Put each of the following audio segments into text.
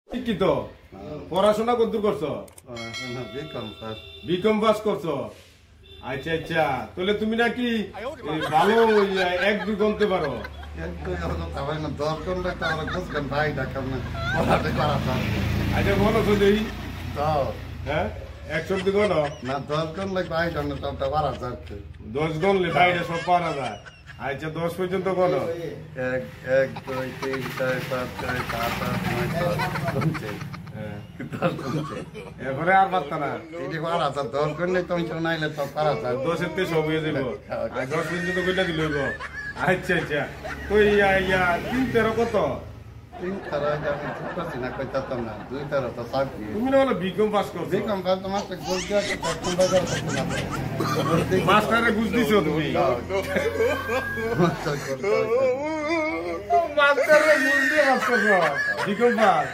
কি তো পড়াশোনা কতদূর করছো? বিকম পাস করছো? আচ্ছা আচ্ছা, তাহলে তুমি নাকি ভালো 1-2 গণতে পারো? আচ্ছা বলো তো দেখি। হ্যাঁ 1 গণ না 10 গণ লাগবে 10 গণলে বাইরে সব পারা যায়। আচ্ছা 10 পর্যন্ত গণ। 1 1 2 3 4 5 6 7 8 9 এরপরে আর পারতা না। 10 গণলে তুমি শোনাইলে তো পারা যায়। 10 তে সব হয়ে যাবো। 10 পর্যন্ত কইলা দিল গো। আচ্ছা আচ্ছা, তো 3-13 কত? 3 আমি ঠিক পাচ্ছি না, কইতাম না 2 তো সাকি। তুমি না বলো বিকম পাস করছো? বিকম পাস তোমার তো গোল দিয়া তো প্রথম বাজার করতে না। মাস্টারে বুঝ দিছো তুমি? মাস্টারে বুঝ দিয়ে পাস করছো বিকম পাস?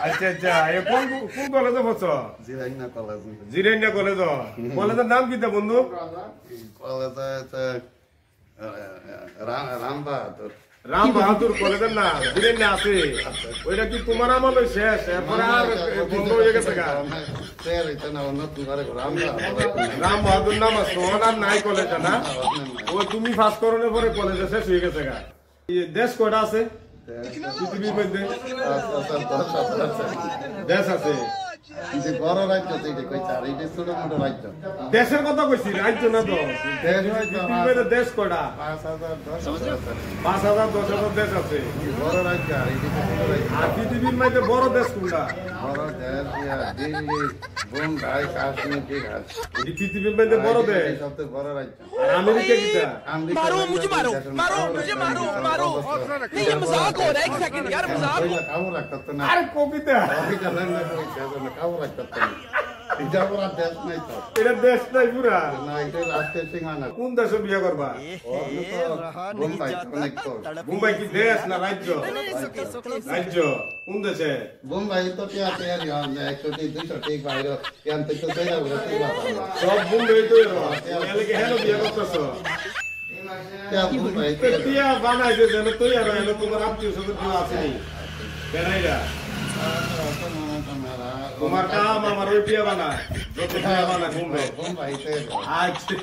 আচ্ছা আচ্ছা, এ কোন কলেজে পড়ছো? জিরাইনা কলেজ। জিরাইনা কলেজ। কলেজের নাম কি তা বন্ধু? কলেজে রাম বাহাদুর কলেজের নাম জিরাইনা আছে। ওইটা কি তোমার আমলে শেষ? এরপরে আর বন্ধ হয়ে গেছে গা? রাম বাহাদুর নাম আছে, তোমার আর নাই কলেজে না? ও তুমি ফার্স্ট করণের পরে কলেজে শেষ হয়ে গেছে গা। দেশ কয়টা আছে পৃথিবীর মধ্যে? দেশ আছে। বড় রাজ্য কইছে আর এটা ছোট মোটো রাজ্য। দেশের কথা কইছি, রাজ্য না তো। দেশ কয়টা? 5,000 10,000 দেশ আছে। বড় রাজ্য আর পৃথিবীর মধ্যে বড় দেশ কোনটা? বড় দেশ দিল্লি, বোম্বাই, কাশ্মীর, বিহার। এই পৃথিবীর মধ্যে বড় দেশ সবচেয়ে বড় রাজ্য। আর আমেরিকা কিটা? मारो मुझे मारो मारो नहीं ये मजाक हो रहा है। 1 सेकंड यार मजाक। কাবু রাখতো না। আরে কবিতা কবিতা না কইছে কাবু রাখতো না। এটা বড় দেশ নাই তো। এটা দেশ নাই পুরা। না এটা রাষ্ট্রের সীমানা। কোন দেশে বিয়ে করবা? বোম্বাই অনেক তো। মুম্বাই কি দেশ না রাজ্য? রাজ্য। কোন দেশে? বোম্বাই তো আছে আর 100-200 ঠিক বাইরে কেন তো যাইরা বলতে পারো। সব মুম্বাই তো এলে কি হেলো বিয়ে করতেছো? বোম্বাই টিয়া বানাইছে যেন তুই আর এলো তোমার আত্মীয় স্বজন কেউ আসেনি বেড়াইরা? তোমার কাম আমার ওই টিয়া বানায়, যত টিয়া বানায় মুম্বাই। বোম্বাই আচ্ছা